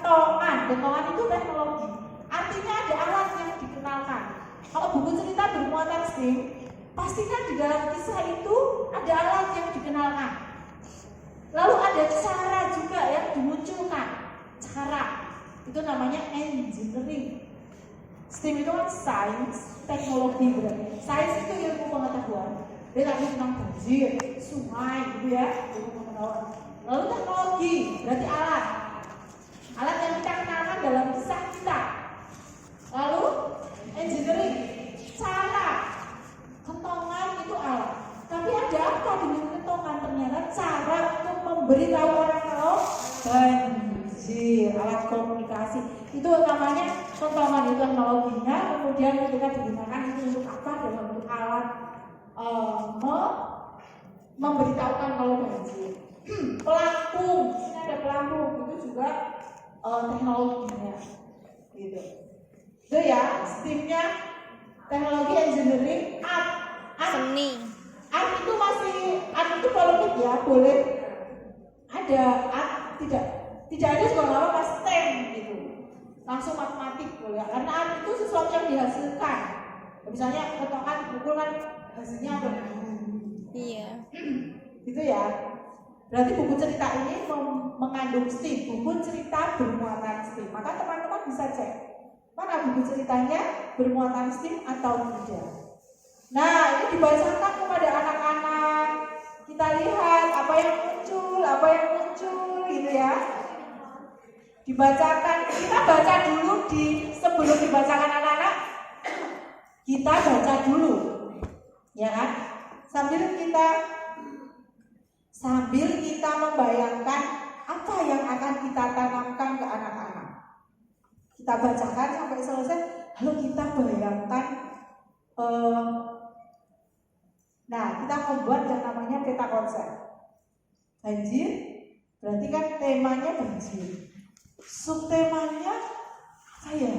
Kentongan itu teknologi. Artinya ada alat yang dikenalkan. Kalau buku cerita bermuatan STEM, pastikan di dalam kisah itu ada alat yang dikenalkan. Lalu ada cara juga yang dimunculkan. Cara itu namanya engineering. STEM itu kan sains, teknologi berarti. Sains itu ilmu pengetahuan. Dia tadi tentang banjir, sungai, gitu ya, ilmu pengetahuan. Lalu teknologi berarti alat. Alat yang kita kenalkan dalam kisah kita. Lalu engineering, cara. Kentongan itu alat. Tapi ada apa dengan kentongan? Ternyata cara untuk memberitahu orang kalau banjir, alat komunikasi. Itu namanya kentongan, itu teknologinya. Kemudian kita digunakan itu untuk apa? Dalam bentuk alat memberitahukan kalau banjir. Pelampung, ini ada pelampung, itu juga teknologinya, gitu. Itu ya, STEM-nya teknologi, engineering, art, seni. Art itu politik ya, boleh ada art, tidak ada juga nggak apa-apa STEM gitu. Langsung matematik boleh, karena art itu sesuatu yang dihasilkan. Misalnya potongan pukul kan hasilnya apa? Iya. Gitu ya. Berarti buku cerita ini mengandung STEM, buku cerita bermuatan STEM. Maka teman-teman bisa cek mana buku ceritanya bermuatan STEM atau tidak. Nah, ini dibacakan kepada anak-anak. Kita lihat apa yang muncul gitu ya. Dibacakan, kita baca dulu sebelum dibacakan anak-anak. Kita baca dulu. Ya kan? Sambil kita membayangkan apa yang akan kita tanamkan ke anak-anak. Kita bacakan sampai selesai, lalu kita bayangkan. Nah, kita membuat yang namanya peta konsep. Banjir, berarti kan temanya banjir. Subtemanya apa ya?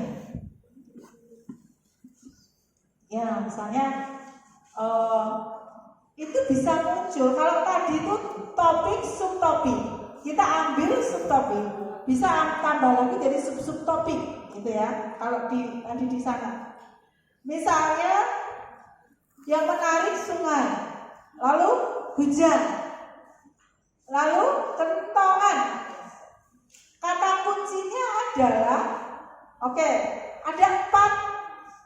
Ya, misalnya itu bisa muncul. Kalau tadi itu topik, subtopik, kita ambil subtopik, bisa tambah lagi jadi subtopik, gitu ya. Kalau tadi di sana, misalnya yang menarik sungai, lalu hujan, lalu kentongan. Kata kuncinya adalah, ada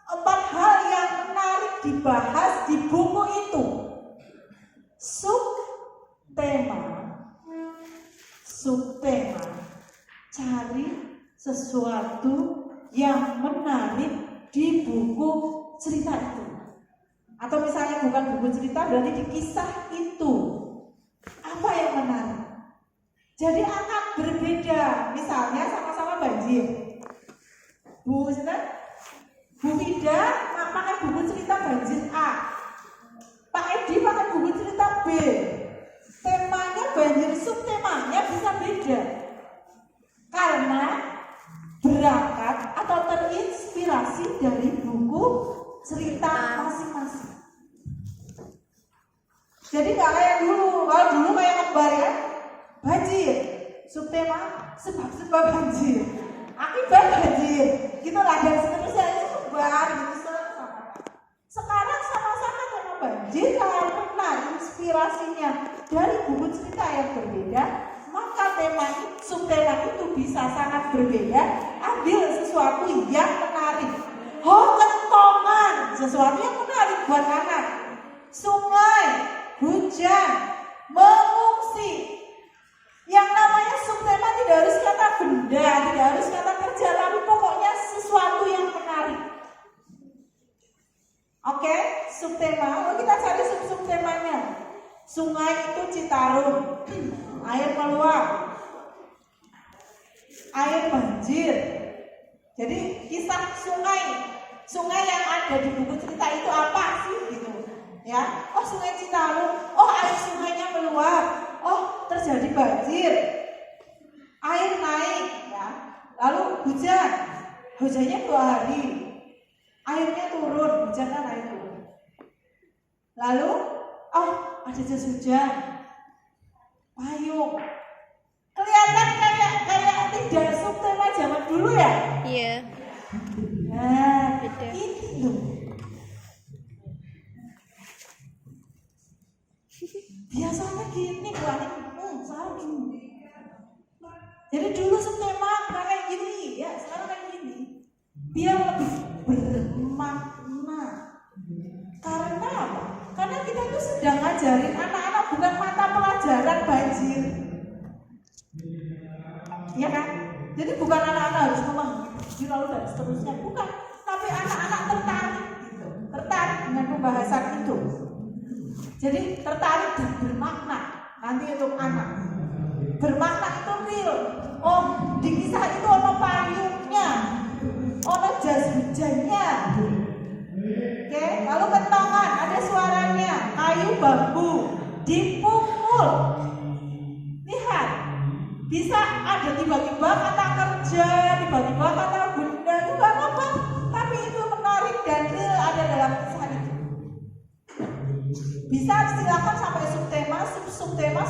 empat hal yang menarik dibahas di buku itu. Subtema, cari sesuatu yang menarik di buku cerita itu. Atau misalnya bukan buku cerita, berarti di kisah itu. Apa yang menarik? Jadi akan berbeda. Misalnya sama-sama banjir. Bu Vida pakai buku cerita banjir A. Pak Edi pakai buku cerita B. Temanya banjir, subtemanya bisa beda. Karena berangkat atau terinspirasi dari buku cerita masing-masing. Jadi nggak kayak dulu. Kalau dulu kayak ngebar ya, banjir, subtema sebab banjir, akibat banjir, gitulah dan seterusnya itu ngebar gitu sama. Sekarang sama-sama tema banjir, karena inspirasinya dari buku cerita yang berbeda, maka subtema itu bisa sangat berbeda. Ambil sesuatu yang menarik. Kentongan, sesuatu yang menarik buat anak. Sungai, hujan, mengungsi. Yang namanya subtema tidak harus kata benda, tidak harus kata kerja, tapi pokoknya sesuatu yang menarik. Subtema. Lalu kita cari subtemanya. Sungai itu Citarum, air meluap, air banjir. Jadi kisah sungai yang ada di buku cerita itu apa sih gitu ya? Sungai Citarum, air sungainya meluap, terjadi banjir, air naik ya. Lalu hujannya 2 hari, airnya turun, hujannya naik turun. Lalu ada jas hujan, payung. Kelihatan kayak tidak subtema dulu ya? Iya. Nah, Beda. ini loh. Biasanya gini buahnya, sekarang gini. Jadi dulu setema kayak gini, ya sekarang kayak gini. Biar lebih bermakna. Karena apa? Karena kita tuh sedang ngajarin anak-anak bukan mata pelajaran banjir. Iya kan? Jadi bukan anak-anak harus memahami lalu dan seterusnya, bukan. Tapi anak-anak tertarik gitu. Tertarik dengan pembahasan itu. Jadi tertarik dan bermakna nanti untuk anak. Bermakna itu real. Oh, di kisah itu ono payungnya, ono jas hujannya. Oke, lalu kentongan ada suaranya, kayu bambu dipukul. Lihat, bisa ada tiba-tiba kata kerja, tiba-tiba kata benda, itu gak apa-apa. Tapi itu menarik dan real ada dalam kisah itu. Bisa silakan sampai subtema, subtema,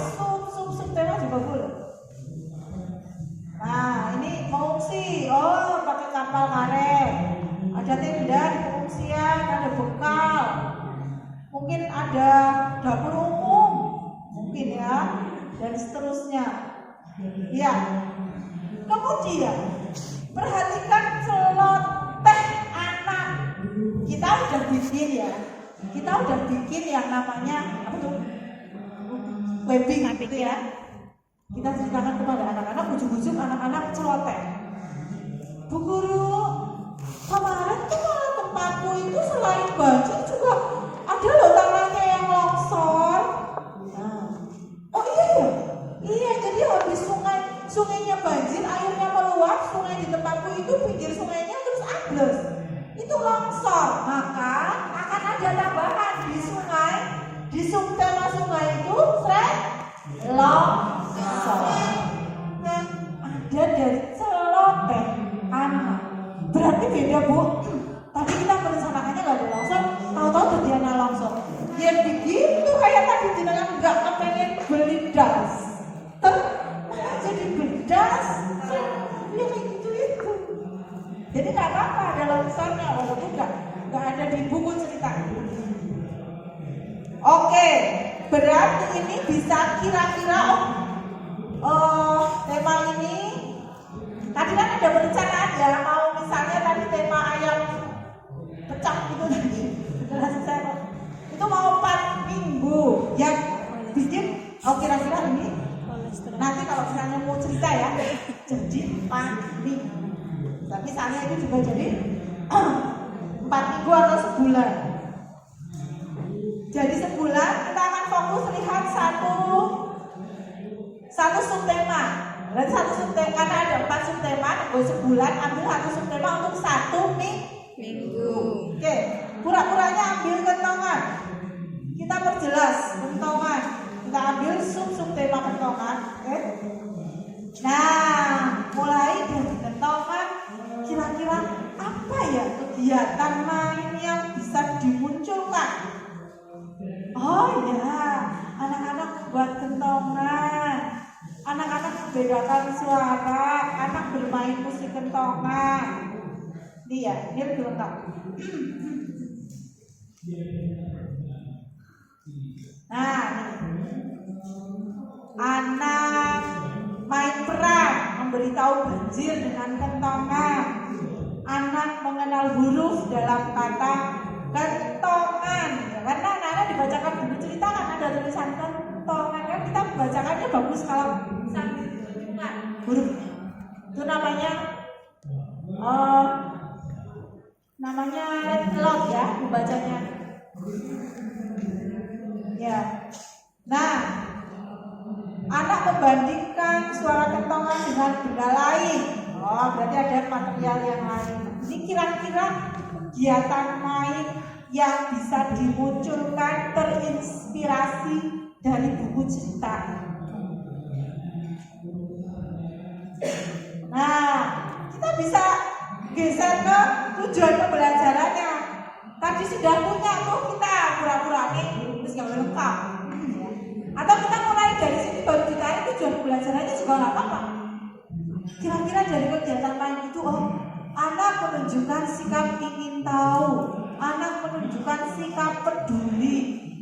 subtema juga boleh. Nah, ini mengungsi, oh pakai kapal karet, ada tenda di pengungsian, ada bekal, mungkin ada dapur umum, mungkin ya, dan seterusnya. Ya, kemudian perhatikan celoteh anak. Kita udah bikin ya. Kita udah bikin yang namanya apa tuh? Webbing gitu ya. Kita ceritakan kepada anak-anak, ujung-ujung anak-anak celoteh. Bu guru, kemarin tuh kalau tempatku itu selain banjir juga ada loh tanahnya yang longsor. Nah. Oh iya ya? Iya, jadi habis sungainya banjir, airnya meluap, sungai di tempatku itu pinggir sungainya terus ambles. Itu longsor, maka akan ada tambahan di sungai, di subtema sungai itu longsor. Nah, ada dari celoteh anak. Berarti beda Bu. Tadi kita merencanakannya nggak ada longsor, tahu-tahu terjadi longsor. Ya begitu kayak tadi jenengan nggak kepengen beli das, jadi bedas, ya kayak gitu itu. Jadi nggak apa-apa ada longsornya, walaupun nggak ada di buku cerita. Oke, berarti ini bisa kira-kira tema ini. Tadi kan ada perencanaan ya, mau misalnya tadi tema ayam pecah itu nanti, itu mau 4 minggu yang bikin. Kira-kira ini nanti kalau misalnya mau cerita ya, jadi 4 minggu. Tapi misalnya itu juga jadi 4 minggu atau sebulan. Jadi sebulan kita akan fokus lihat satu subtema. Berarti satu subtema, karena ada 4 subtema, sebulan ambil 1 subtema untuk 1 minggu. Oke, pura-puranya ambil kentongan. Kita perjelas kentongan. Kita ambil subtema kentongan. Oke. Nah, mulai dari kentongan, kira-kira apa ya kegiatan main yang bisa dimunculkan? Oh ya, anak-anak buat kentongan, anak-anak membedakan suara, anak bermain musik kentongan. Ini ya, ini lebih lengkap. Nah, anak main peran, memberitahu banjir dengan kentongan. Anak mengenal huruf dalam kata kentongan. Ya, karena anak-anak dibacakan buku cerita kan ada tulisan kentongan, kan kita membacakannya bagus kalau sambil ditunjukkan huruf. Itu namanya lot ya membacanya. Ya. Nah, anak membandingkan suara kentongan dengan benda lain. Oh, berarti ada material yang lain. Ini kira-kira kegiatan main yang bisa dimunculkan terinspirasi dari buku cerita. Nah, kita bisa geser ke tujuan pembelajarannya. Tadi sudah punya tuh kita pura-pura nih, terus nggak lengkap. Atau kita mulai dari sini baru ditarik tujuan pembelajarannya juga nggak apa-apa. Kira-kira dari kegiatan main itu, anak menunjukkan sikap ingin tahu, anak menunjukkan sikap peduli,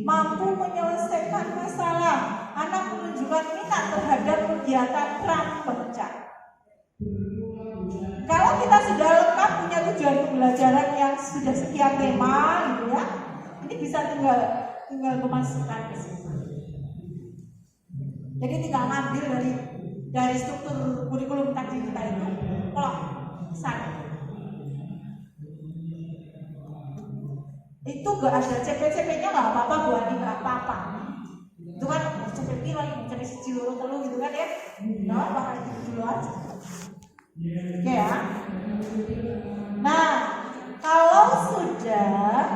mampu menyelesaikan masalah, anak menunjukkan minat terhadap kegiatan prakerja. Kalau kita sudah lengkap punya tujuan pembelajaran yang sudah sekian tema gitu ya, ini bisa tinggal memasukkan ke sini. Jadi tinggal ngambil dari struktur kurikulum tadi kita itu, plot sana. Itu gak ada CP-CP-nya nggak apa-apa, Bu Ani, nggak apa-apa. Itu kan CP piro, CP siji loro telu gitu kan ya? Nggak apa-apa, itu dulu aja. Oke ya. Nah, kalau sudah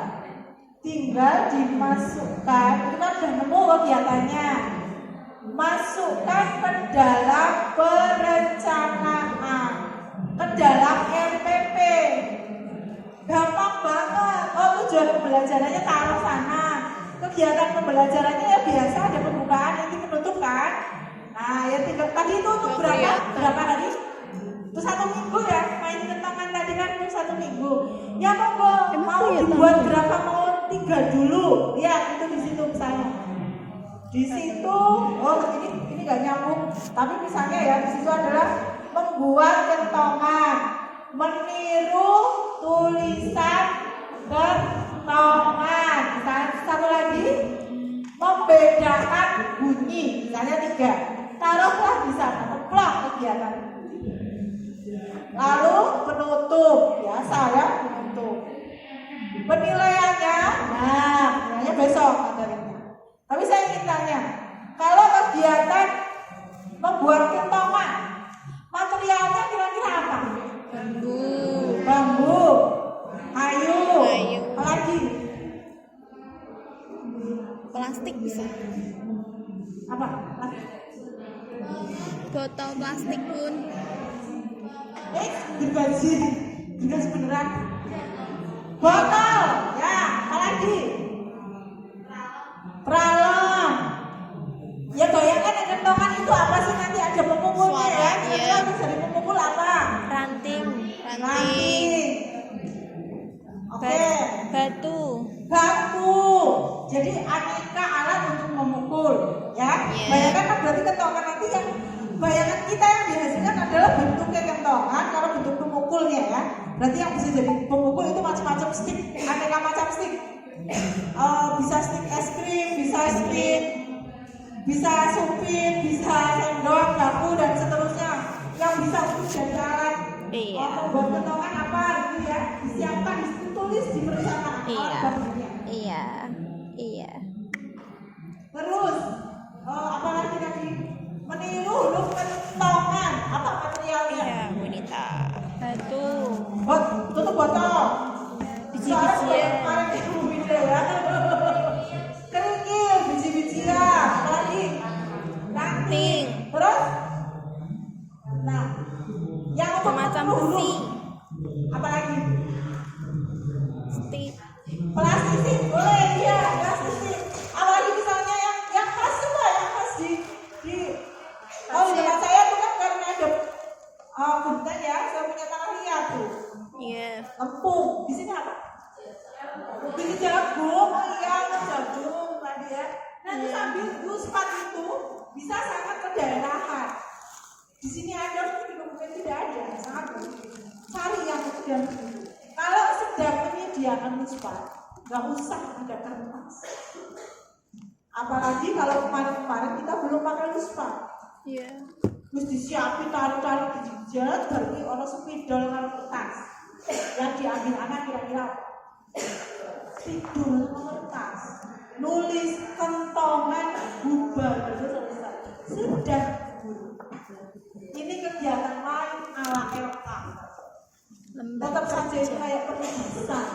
tinggal dimasukkan, itu kan udah nemu kegiatannya. Masukkan ke dalam perencanaan, ke dalam RPP. Gampang banget. Tujuan pembelajarannya taruh sana. Kegiatan pembelajarannya ya biasa, ada pembukaan, nanti penutup kan. Nah, ya tinggal tadi itu untuk berapa hari? Itu 1 minggu ya, main kentongan tadi kan untuk 1 minggu. Ya mau dibuat berapa, mau 3 dulu. Ya itu di situ misalnya. Di situ, ini nggak nyambung. Tapi misalnya ya di situ adalah membuat kentongan, meniru tulisan kentongan. Misalnya satu lagi, membedakan bunyi. Misalnya 3. Taruhlah di sana, templok kegiatan. Lalu penutup, biasa ya penutup. Penilaiannya, penilaiannya besok materinya. Tapi saya ingin tanya, kalau kegiatan membuat kentongan, materialnya kira-kira apa? Bambu, kayu, apa lagi? Plastik bisa. Apa? Botol plastik pun. Gergaji beneran. Botol, ya, apa lagi? Pralon. Ya bayangkan yang kentongan itu apa sih, nanti ada pemukulnya ya. Kira-kira untuk dari pemukul apa? Ranting. Oke. Batu. Jadi aneka alat untuk memukul, ya. Bayangkan kan berarti kentongan nanti yang bayangan kita yang dihasilkan adalah bentuknya kentongan, kalau bentuk pemukulnya ya. Berarti yang bisa jadi pemukul itu macam-macam stick, aneka macam stick. Bisa stick es krim, bisa stick, bisa supit, bisa sendok, batu dan seterusnya. Yang bisa untuk jadi alat membuat kentongan apa gitu ya, disiapkan, ditulis di perencanaan alat bakunya. Iya. Terus apalagi tadi, meniru huruf kentongan, apa materialnya? Iya, wanita. Batu. Tutup botol. Biji-bijian. Ya. Kerikil, biji-bijian, apalagi? Ranting. Terus? Nah, yang untuk Semacam huruf. besi. Apalagi? Stick. Plastik, boleh ya, plastik. Apalagi misalnya yang khas itu yang khas di tempat saya tuh kan karena ada punten ya, saya punya tanah liat tuh. Iya. Lempung, di sini apa? Biji jagung, jagung tadi ya. Nanti sambil nguspat itu bisa sangat kedaerahan. Di sini ada, mungkin tidak ada, sangat bagus. Cari yang sedang itu. Kalau sedang menyediakan muspat, nggak usah ada kertas. Apalagi kalau kemarin-kemarin kita belum pakai muspat. Iya. Terus disiapin tarik-tarik dijejat, dari orang spidol dengan kertas. Yang diambil anak kira-kira spidol dengan kertas. Nulis kentongan bubar, selesai. Sudah. Ini kegiatan lain ala LK. Tetap saja itu kayak penulisan.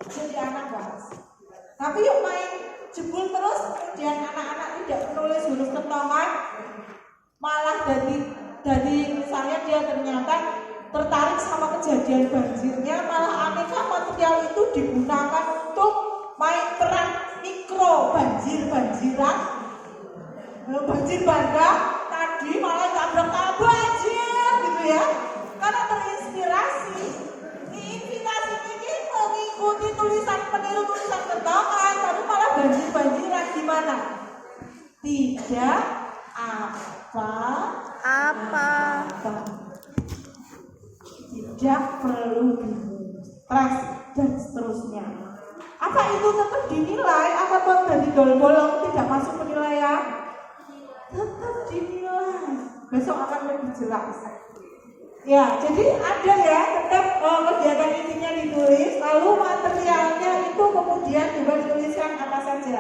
Jadi anak bahas. Tapi yuk main jebul terus, kemudian anak-anak tidak menulis huruf kentongan, malah dari misalnya dia ternyata tertarik sama kejadian banjirnya, malah aneka material itu digunakan untuk main peran mikro banjir-banjiran, banjir bandang tadi malah tabrak banjir gitu karena terinspirasi. Invitasi ini mengikuti tulisan peniru tulisan kentongan, lalu malah banjir-banjiran gimana? Tidak apa-apa. Tidak perlu stres dan seterusnya. Apa itu tetap dinilai ataupun dari golong tidak masuk penilaian? Tetap dinilai. Besok akan lebih jelas. Ya, jadi ada ya tetap kegiatan intinya ditulis, lalu materialnya itu kemudian juga dituliskan apa saja.